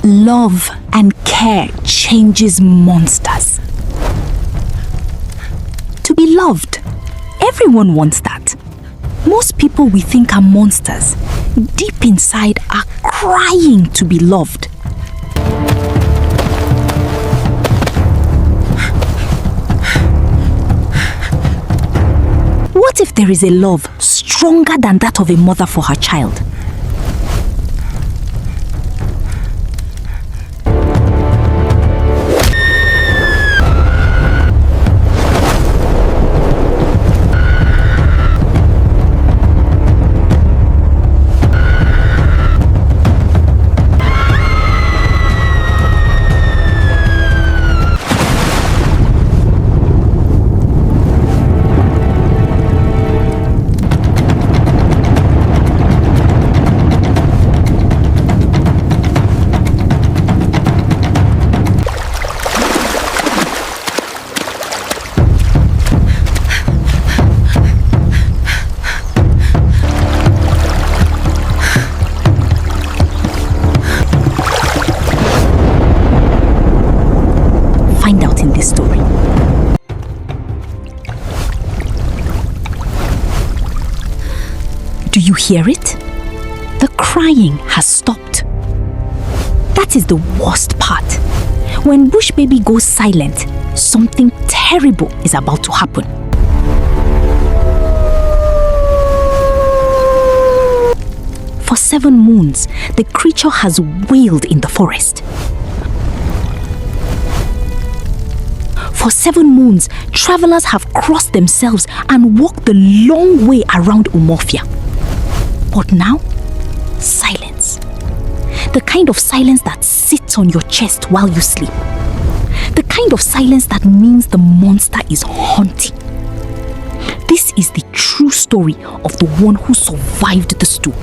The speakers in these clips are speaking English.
Love and care changes monsters. To be loved, everyone wants that. Most people we think are monsters, deep inside are crying to be loved. What if there is a love stronger than that of a mother for her child? Story. Do you hear it? The crying has stopped. That is the worst part. When Bush Baby goes silent, something terrible is about to happen. For 7 moons, the creature has wailed in the forest. For 7 moons, travelers have crossed themselves and walked the long way around Umuofia. But now, silence. The kind of silence that sits on your chest while you sleep. The kind of silence that means the monster is haunting. This is the true story of the one who survived the stool.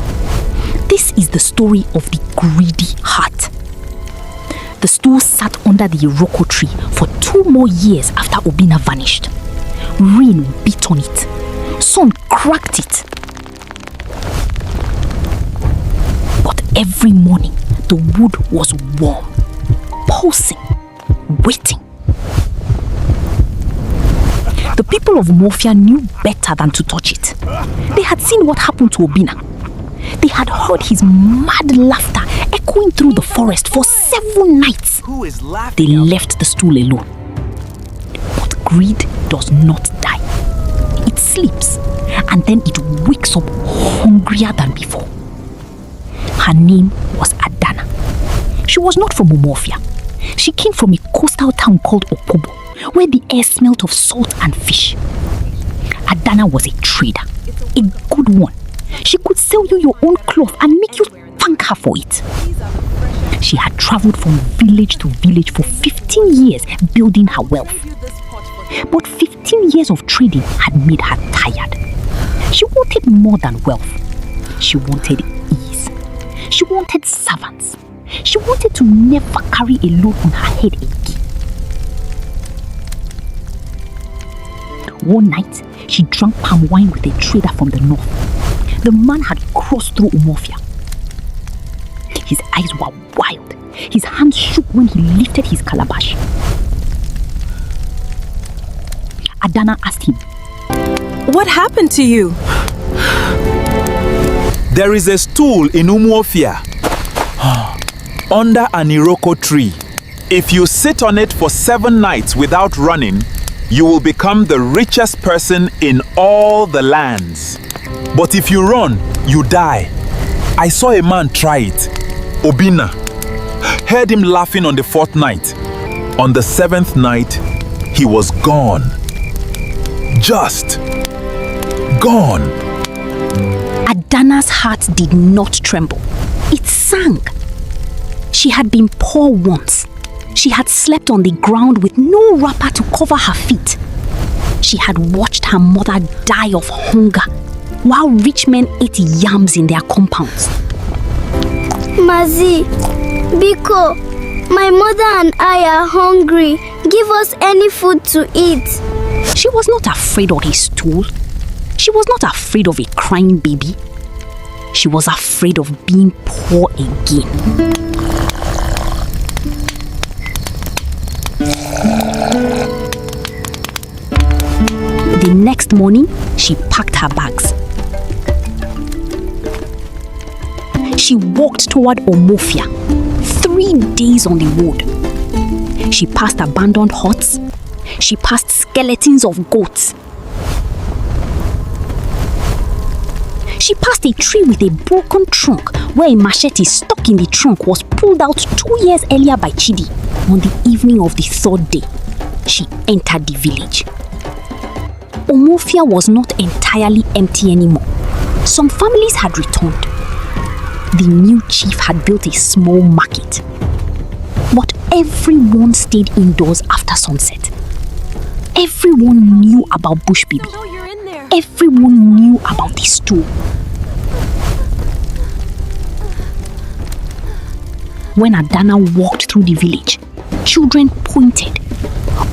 This is the story of the greedy heart. The stool sat under the Iroko tree for 2 more years after Obinna vanished. Rain beat on it. Sun cracked it. But every morning, the wood was warm, pulsing, waiting. The people of Umuofia knew better than to touch it. They had seen what happened to Obinna. They had heard his mad laughter echoing through the forest for 7 nights. They left the stool alone. But greed does not die. It sleeps, and then it wakes up hungrier than before. Her name was Adana. She was not from Umuofia. She came from a coastal town called Opobo, where the air smelt of salt and fish. Adana was a trader, a good one. She could sell you your own cloth and make you thank her for it. She had traveled from village to village for 15 years building her wealth. But 15 years of trading had made her tired. She wanted more than wealth. She wanted ease. She wanted servants. She wanted to never carry a load on her head again. One night, she drank palm wine with a trader from the north. The man had crossed through Umuofia. His eyes were wild. His hands shook when he lifted his calabash. Adana asked him, "What happened to you?" There is a stool in Umuofia under an Iroko tree. If you sit on it for 7 nights without running, you will become the richest person in all the lands. But if you run, you die. I saw a man try it. Obinna. Heard him laughing on the 4th night. On the 7th night, he was gone. Just gone. Adana's heart did not tremble. It sank. She had been poor once. She had slept on the ground with no wrapper to cover her feet. She had watched her mother die of hunger while rich men ate yams in their compounds. Mazi, Biko, my mother and I are hungry. Give us any food to eat. She was not afraid of a stool. She was not afraid of a crying baby. She was afraid of being poor again. next morning, she packed her bags. She walked toward Omofia, 3 days on the road. She passed abandoned huts. She passed skeletons of goats. She passed a tree with a broken trunk where a machete stuck in the trunk was pulled out 2 years earlier by Chidi. On the evening of the 3rd day, she entered the village. Omofia was not entirely empty anymore. Some families had returned. The new chief had built a small market. But everyone stayed indoors after sunset. Everyone knew about Bush Baby. Everyone knew about the stool. When Adana walked through the village, children pointed.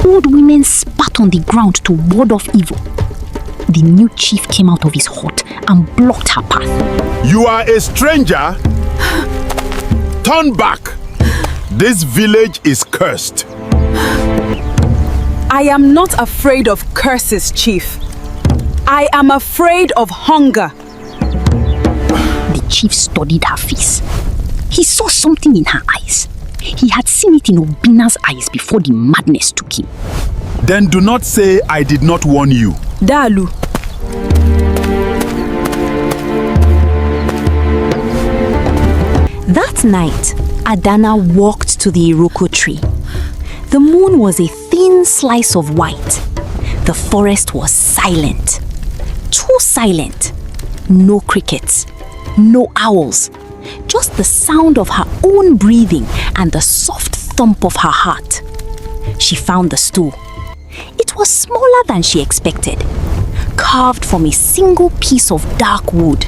Old women spat on the ground to ward off evil. The new chief came out of his hut and blocked her path. You are a stranger? Turn back! This village is cursed. I am not afraid of curses, Chief. I am afraid of hunger. The chief studied her face. He saw something in her eyes. He had seen it in Obina's eyes before the madness took him. Then do not say I did not warn you. Dalu. That night, Adana walked to the Iroko tree. The moon was a thin slice of white. The forest was silent. Too silent. No crickets. No owls. Just the sound of her own breathing and the soft thump of her heart. She found the stool. It was smaller than she expected. Carved from a single piece of dark wood.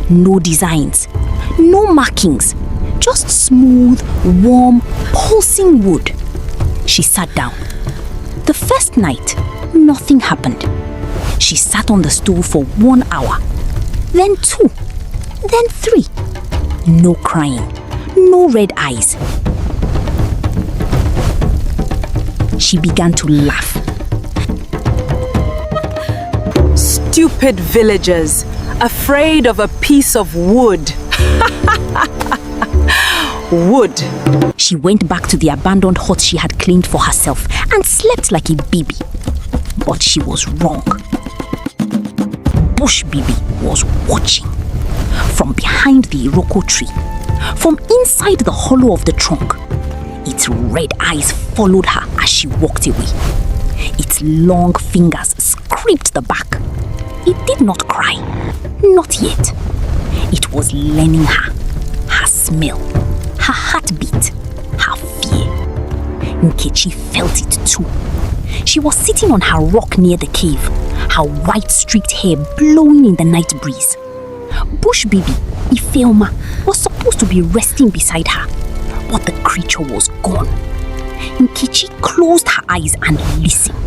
No designs. No markings. Just smooth, warm, pulsing wood. She sat down. The first night, nothing happened. She sat on the stool for 1 hour. Then 2. Then 3. No crying. No red eyes. She began to laugh. Stupid villagers, afraid of a piece of wood. Wood. She went back to the abandoned hut she had claimed for herself and slept like a baby. But she was wrong. Bush Baby was watching. From behind the Iroko tree, from inside the hollow of the trunk, its red eyes followed her as she walked away. Its long fingers scraped the back. It did not cry. Not yet. It was learning her. Her smell. Her heartbeat. Her fear. Nkechi felt it too. She was sitting on her rock near the cave, her white streaked hair blowing in the night breeze. Bush Baby, Ifeoma, was supposed to be resting beside her, but the creature was gone. Nkechi closed her eyes and listened.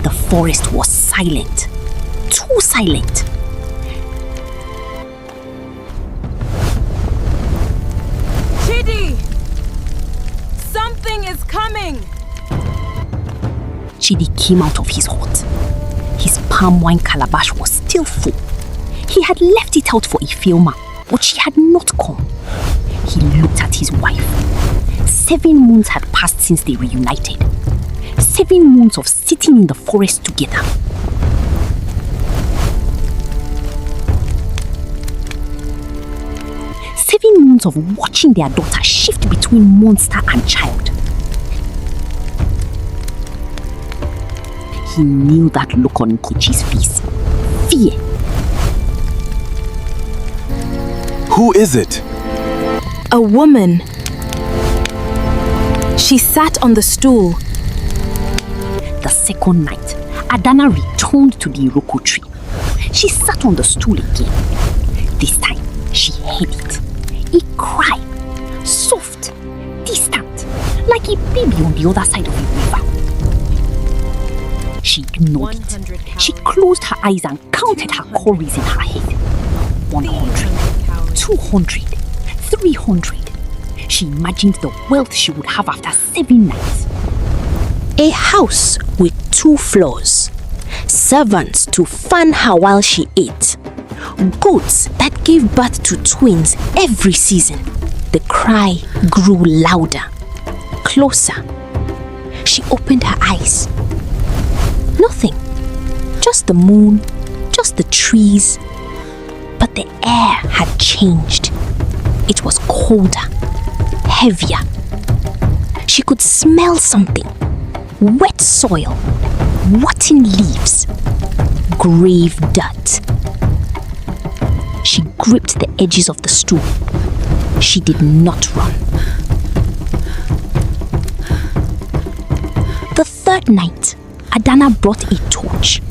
The forest was silent. Too silent. Chidi! Something is coming! Chidi came out of his hut. His palm wine calabash was still full. He had left it out for Ifeoma, but she had not come. He looked at his wife. 7 moons had passed since they reunited. 7 moons of sitting in the forest together. Moons of watching their daughter shift between monster and child. He knew that look on Nkechi's face. Fear. Who is it? A woman. She sat on the stool. The second night, Adana returned to the Iroko tree. She sat on the stool again. This time, she heard it. A cry, soft, distant, like a baby on the other side of a river. She ignored it. She closed her eyes and counted her cowries in her head. 100, 200, 300. She imagined the wealth she would have after 7 nights. A house with 2 floors, servants to fan her while she ate, goats that gave birth to twins every season. The cry grew louder, closer. She opened her eyes. Nothing. Just the moon, just the trees. But the air had changed. It was colder, heavier. She could smell something. Wet soil, rotting leaves, grave dirt. She gripped the edges of the stool. She did not run. The third night, Adana brought a torch.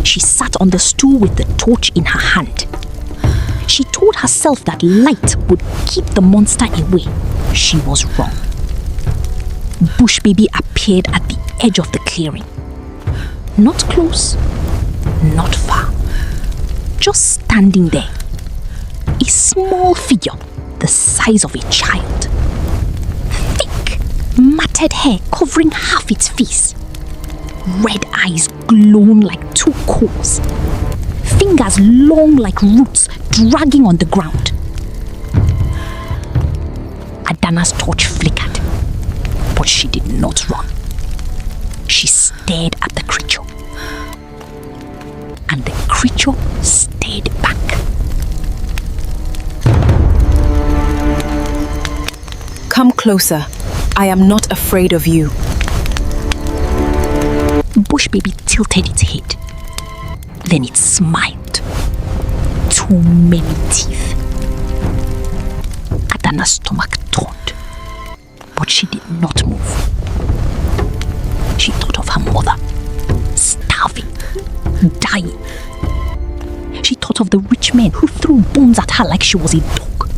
She sat on the stool with the torch in her hand. She told herself that light would keep the monster away. She was wrong. Bush Baby appeared at the edge of the clearing. Not close, not far. Just standing there. A small figure, the size of a child. Thick, matted hair covering half its face. Red eyes glowing like two coals. Fingers long like roots dragging on the ground. Adana's torch flickered, but she did not run. She stared at the creature. And the creature stared back. Come closer. I am not afraid of you. Bush Baby tilted its head. Then it smiled. Too many teeth. Adana's stomach turned, but she did not move. She thought of her mother, starving, dying. She thought of the rich men who threw bones at her like she was a dog.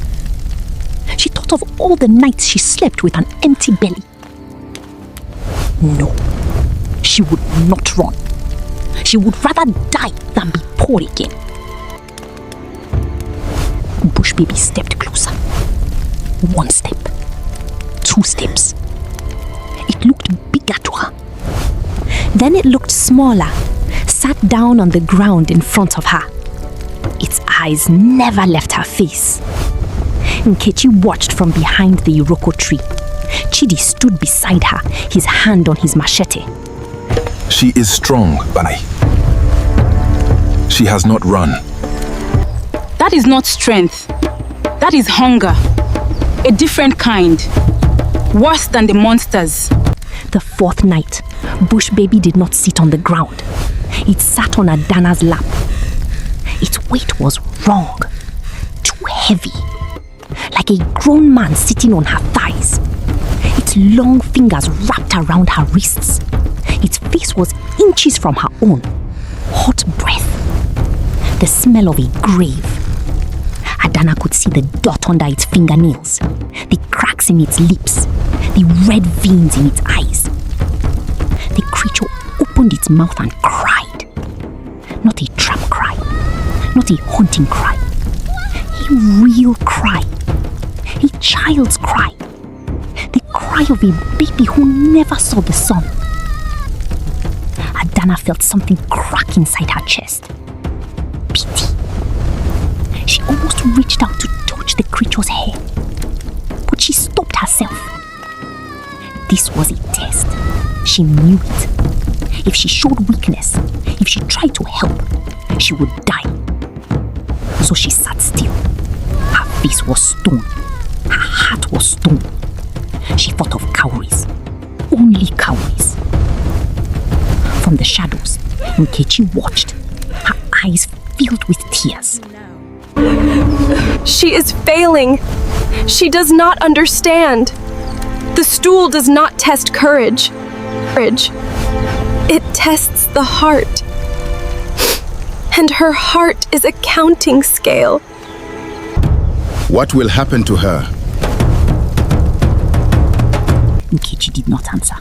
She thought of all the nights she slept with an empty belly. No, she would not run. She would rather die than be poor again. Bush Baby stepped closer. 1 step. 2 steps. It looked bigger to her. Then it looked smaller, sat down on the ground in front of her. Its eyes never left her face. Nkechi watched from behind the Iroko tree. Chidi stood beside her, his hand on his machete. She is strong, Banai. She has not run. That is not strength. That is hunger. A different kind. Worse than the monsters. The fourth night, Bush Baby did not sit on the ground. It sat on Adanna's lap. Its weight was wrong. Too heavy. Like a grown man sitting on her thighs. Its long fingers wrapped around her wrists. Its face was inches from her own. Hot breath. The smell of a grave. Adanna could see the dot under its fingernails, the cracks in its lips, the red veins in its eyes. The creature opened its mouth and cried. Not a trap cry, not a haunting cry. A real cry. A child's cry. The cry of a baby who never saw the sun. Adanna felt something crack inside her chest. Pity. She almost reached out to touch the creature's hair, but she stopped herself. This was a test. She knew it. If she showed weakness, if she tried to help, she would die. So she sat still. Her face was stone. Her heart was stone. She thought of cowries. Only cowries. From the shadows, Nkechi watched, her eyes filled with tears. She is failing. She does not understand. The stool does not test courage. It tests the heart. And her heart is a counting scale. What will happen to her? Nkechi did not answer.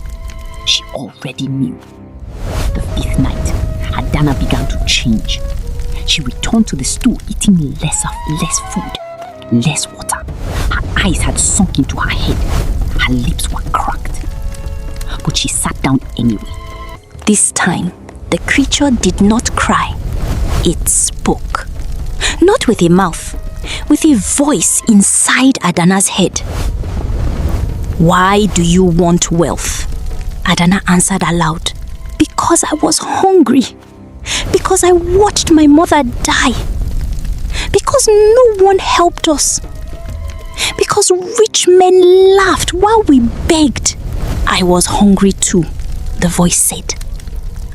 She already knew. The fifth night, Adana began to change. She returned to the stool eating less food, less water. Her eyes had sunk into her head. Her lips were cracked. But she sat down anyway. This time, The creature did not cry. It spoke. Not with a mouth, with a voice inside Adanna's head. Why do you want wealth? Adanna answered aloud. Because I was hungry. Because I watched my mother die. Because no one helped us. Because rich men laughed while we begged. I was hungry too, the voice said.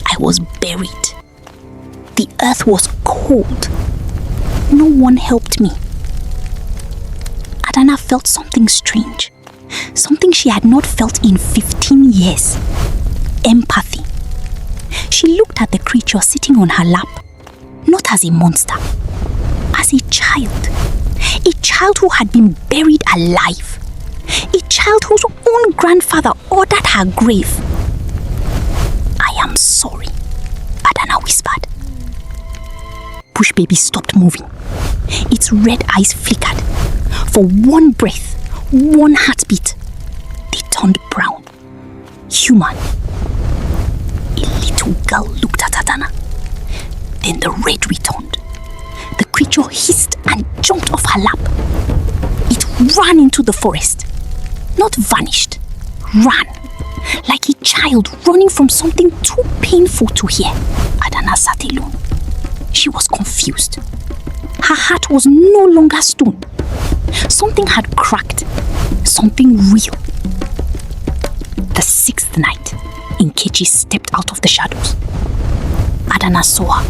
I was buried. The earth was cold. No one helped me. Adanna felt something strange. Something she had not felt in 15 years. Empathy. She looked at the creature sitting on her lap, not as a monster, as a child. A child who had been buried alive. A child whose own grandfather ordered her grave. I am sorry, Adanna whispered. Bush Baby stopped moving. Its red eyes flickered. For one breath, one heartbeat, they turned brown. Human. A little girl looked at Adanna. Then the red returned. The creature hissed and jumped off her lap. It ran into the forest. Not vanished. Ran. Like a child running from something too painful to hear. Adanna sat alone. She was confused. Her heart was no longer stone. Something had cracked. Something real. The sixth night, Nkechi stepped out of the shadows. Adanna saw her.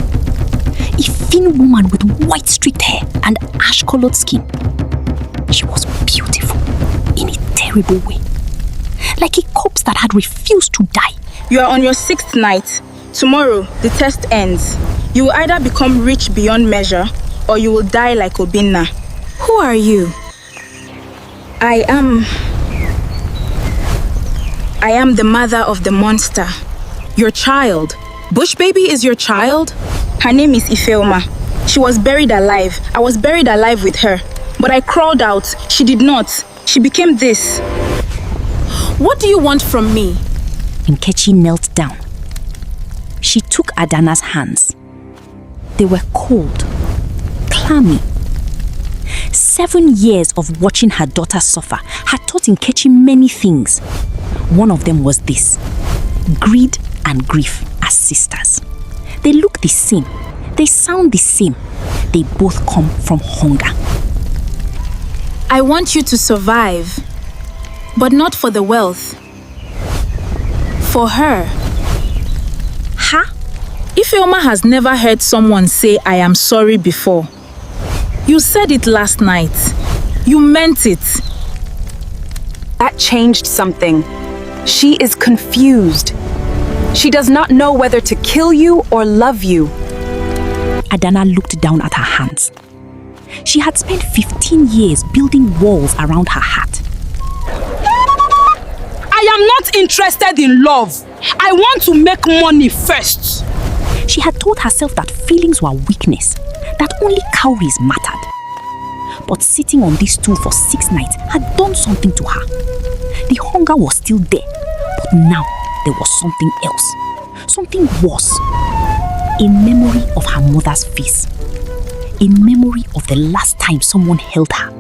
A thin woman with white streaked hair and ash-colored skin. She was beautiful in a terrible way. Like a corpse that had refused to die. You are on your 6th night. Tomorrow, the test ends. You will either become rich beyond measure or you will die like Obinna. Who are you? I am the mother of the monster. Your child. Bush Baby is your child? Her name is Ifeoma. She was buried alive. I was buried alive with her. But I crawled out. She did not. She became this. What do you want from me? Nkechi knelt down. She took Adanna's hands. They were cold, clammy. 7 years of watching her daughter suffer had taught Nkechi many things. One of them was this: greed and grief as sisters. They look the same. They sound the same. They both come from hunger. I want you to survive, but not for the wealth. For her. Huh? Ifeoma has never heard someone say I am sorry before. You said it last night. You meant it. That changed something. She is confused. She does not know whether to kill you or love you. Adanna looked down at her hands. She had spent 15 years building walls around her heart. I am not interested in love. I want to make money first. She had told herself that feelings were weakness, that only cowries mattered. But sitting on this stool for 6 nights had done something to her. The hunger was still there, but now there was something else, something worse. A memory of her mother's face. A memory of the last time someone held her.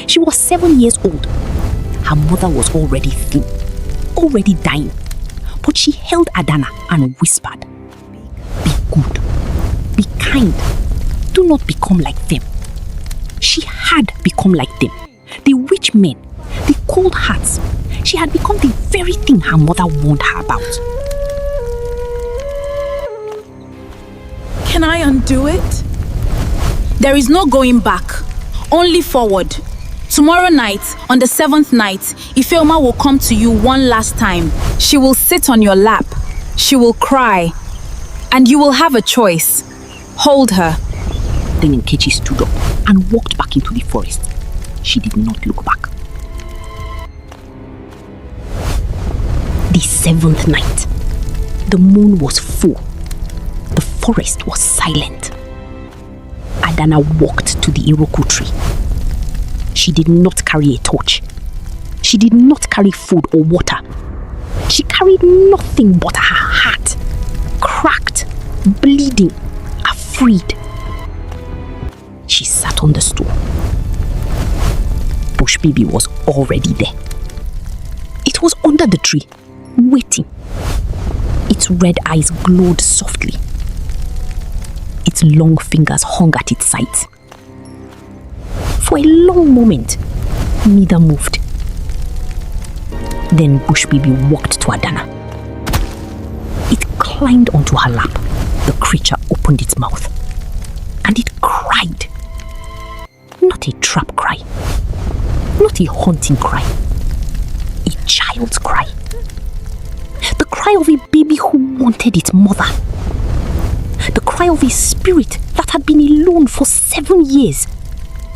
She was 7 years old. Her mother was already thin, already dying. But she held Adanna and whispered, "Be good, be kind, do not become like them." She had become like them. The rich men, the cold hearts. She had become the very thing her mother warned her about. Can I undo it? There is no going back, only forward. Tomorrow night, on the 7th night, Ifeoma will come to you one last time. She will sit on your lap. She will cry. And you will have a choice. Hold her. Then Nkechi stood up and walked back into the forest. She did not look back. The 7th night. The moon was full. The forest was silent. Adanna walked to the Iroko tree. She did not carry a torch. She did not carry food or water. She carried nothing but her heart, cracked bleeding, afraid. She sat on the stool. Bush baby was already there. It was under the tree, waiting. Its red eyes glowed softly. Its long fingers hung at its sides. For a long moment, neither moved. Then Bush baby walked to Adanna. It climbed onto her lap. The creature opened its mouth. And it cried. Not a trap cry. Not a haunting cry. A child's cry. The cry of a baby who wanted its mother. The cry of a spirit that had been alone for 7 years,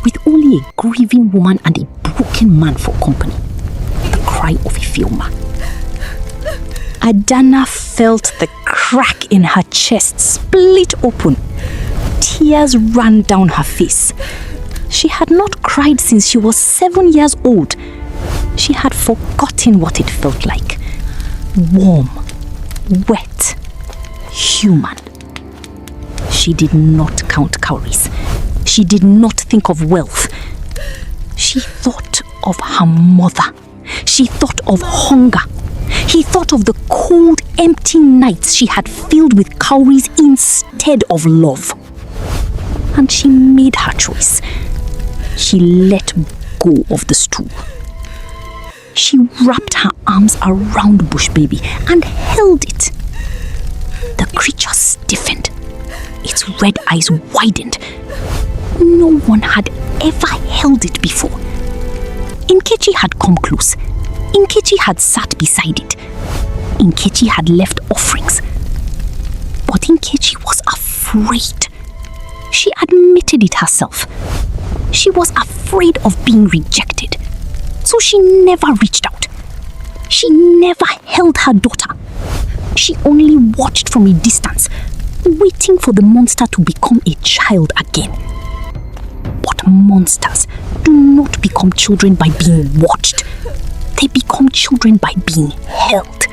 with only a grieving woman and a broken man for company. The cry of a filmer. Adanna felt the crack in her chest split open. Tears ran down her face. She had not cried since she was 7 years old. She had forgotten what it felt like. Warm, wet, human. She did not count cowries. She did not think of wealth. She thought of her mother. She thought of hunger. He thought of the cold, empty nights she had filled with cowries instead of love. And she made her choice. She let go of the stool. She wrapped her arms around Bush baby and held it. The creature stiffened. Its red eyes widened. No one had ever held it before. Nkechi had come close. Nkechi had sat beside it. Nkechi had left offerings. But Nkechi was afraid. She admitted it herself. She was afraid of being rejected. So she never reached out. She never held her daughter. She only watched from a distance, waiting for the monster to become a child again. But monsters do not become children by being watched. They become children by being held.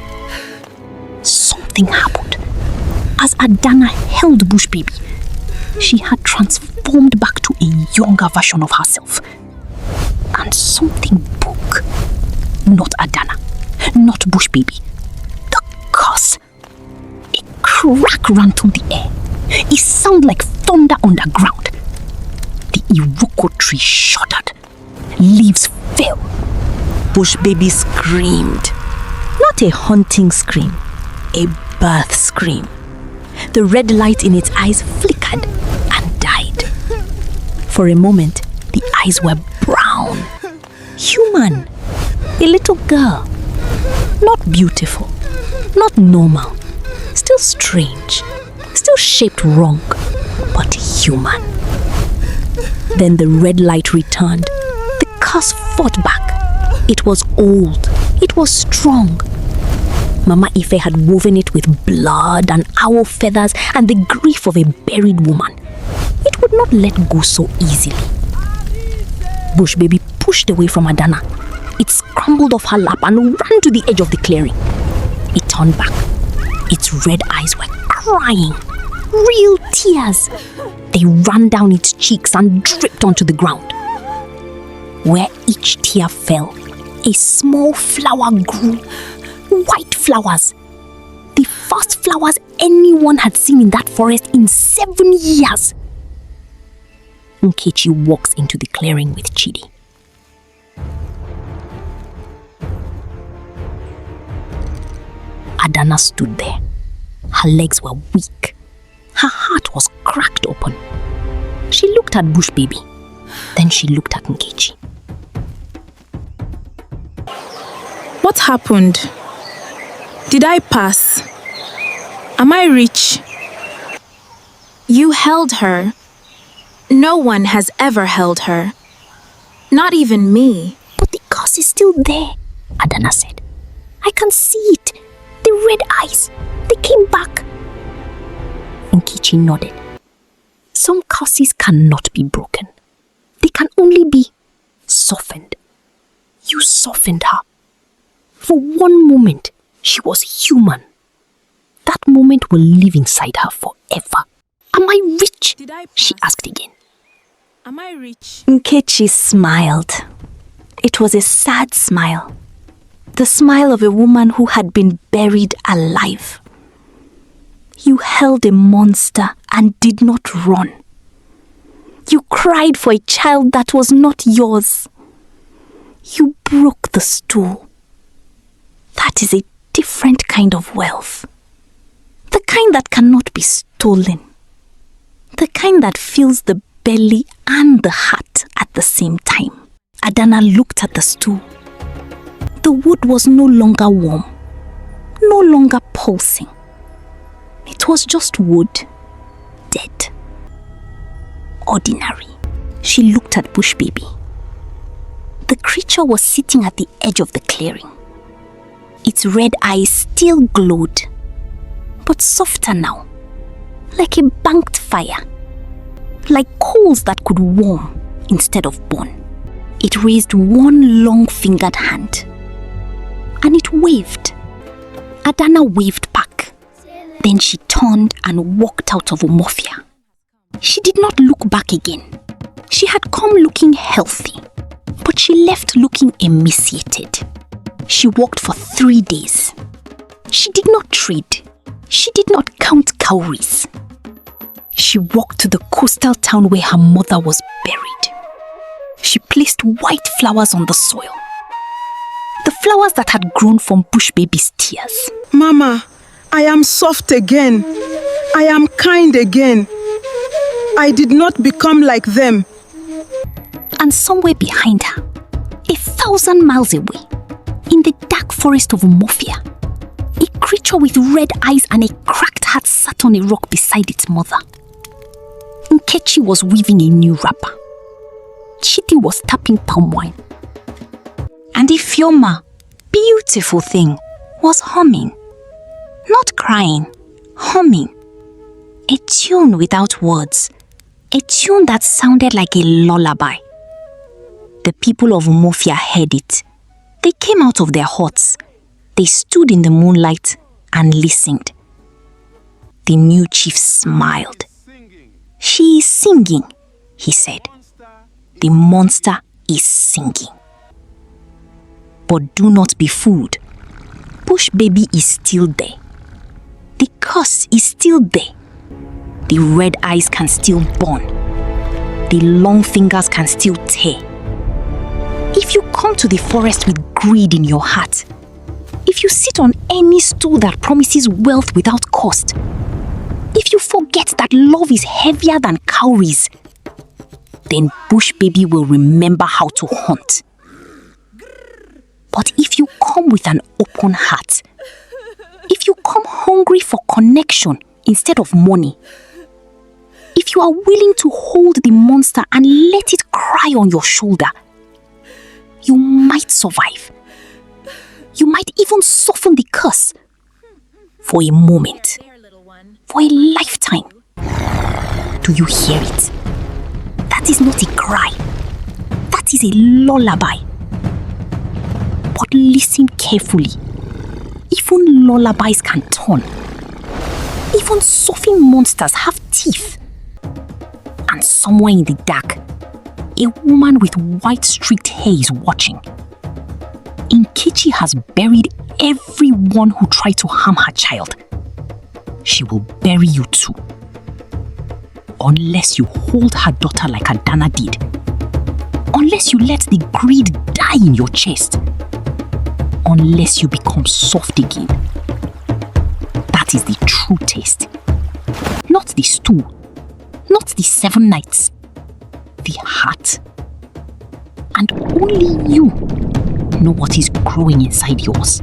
Something happened. As Adana held Bush baby, she had transformed back to a younger version of herself. And something broke. Not Adana, not Bush baby. The curse. A crack ran through the air. It sounded like thunder underground. The Iroko tree shuddered. Leaves fell. Bush baby screamed. Not a haunting scream, a birth scream. The red light in its eyes flickered and died. For a moment, the eyes were brown. Human. A little girl. Not beautiful. Not normal. Still strange. Still shaped wrong. But human. Then the red light returned. The curse fought back. It was old. It was strong. Mama Ife had woven it with blood and owl feathers and the grief of a buried woman. It would not let go so easily. Bush baby pushed away from Adana. It scrambled off her lap and ran to the edge of the clearing. It turned back. Its red eyes were crying. Real tears. They ran down its cheeks and dripped onto the ground. Where each tear fell, a small flower grew. White flowers. The first flowers anyone had seen in that forest in 7 years. Nkechi walks into the clearing with Chidi. Adana stood there. Her legs were weak. Her heart was cracked open. She looked at Bush baby. Then she looked at Nkechi. What happened? Did I pass? Am I rich? You held her. No one has ever held her. Not even me. But the curse is still there, Adana said. I can see it. The red eyes. They came back. Nkechi nodded. Some curses cannot be broken. They can only be softened. You softened her. For one moment, she was human. That that moment will live inside her forever. Am I rich? Did I pass? She asked again. Am I rich? Nkechi smiled. It was a sad smile. The smile of a woman who had been buried alive. You held a monster and did not run. You cried for a child that was not yours. You broke the stool. That is a different kind of wealth. The kind that cannot be stolen. The kind that fills the belly and the heart at the same time. Adana looked at the stool. The wood was no longer warm, no longer pulsing. It was just wood, dead. Ordinary. She looked at Bush Baby. The creature was sitting at the edge of the clearing. Its red eyes still glowed, but softer now, like a banked fire, like coals that could warm instead of burn. It raised one long-fingered hand, and it waved. Adana waved back. Then she turned and walked out of Umuofia. She did not look back again. She had come looking healthy, but she left looking emaciated. She walked for 3 days. She did not trade. She did not count cowries. She walked to the coastal town where her mother was buried. She placed white flowers on the soil. The flowers that had grown from Bush Baby's tears. Mama, I am soft again. I am kind again. I did not become like them. And somewhere behind her, 1,000 miles away, in the dark forest of Umuofia, a creature with red eyes and a cracked heart sat on a rock beside its mother. Nkechi was weaving a new wrapper. Chidi was tapping palm wine. And Ifeoma, beautiful thing, was humming. Not crying, humming. A tune without words. A tune that sounded like a lullaby. The people of Umuofia heard it. They came out of their huts. They stood in the moonlight and listened. The new chief smiled. She is singing, he said. The monster is singing. But do not be fooled. Bush Baby is still there. The curse is still there. The red eyes can still burn. The long fingers can still tear. If you come to the forest with greed in your heart, if you sit on any stool that promises wealth without cost, if you forget that love is heavier than cowries, then Bush Baby will remember how to hunt. But if you come with an open heart, if you come hungry for connection instead of money, if you are willing to hold the monster and let it cry on your shoulder, you might survive. You might even soften the curse for a moment, for a lifetime. Do you hear it? That is not a cry. That is a lullaby. But listen carefully. Even lullabies can turn. Even softened monsters have teeth. And somewhere in the dark, a woman with white streaked hair is watching. Nkechi has buried everyone who tried to harm her child. She will bury you too. Unless you hold her daughter like Adana did. Unless you let the greed die in your chest. Unless you become soft again. That is the true taste. Not the stool. Not the 7 nights. The heart. And only you know what is growing inside yours.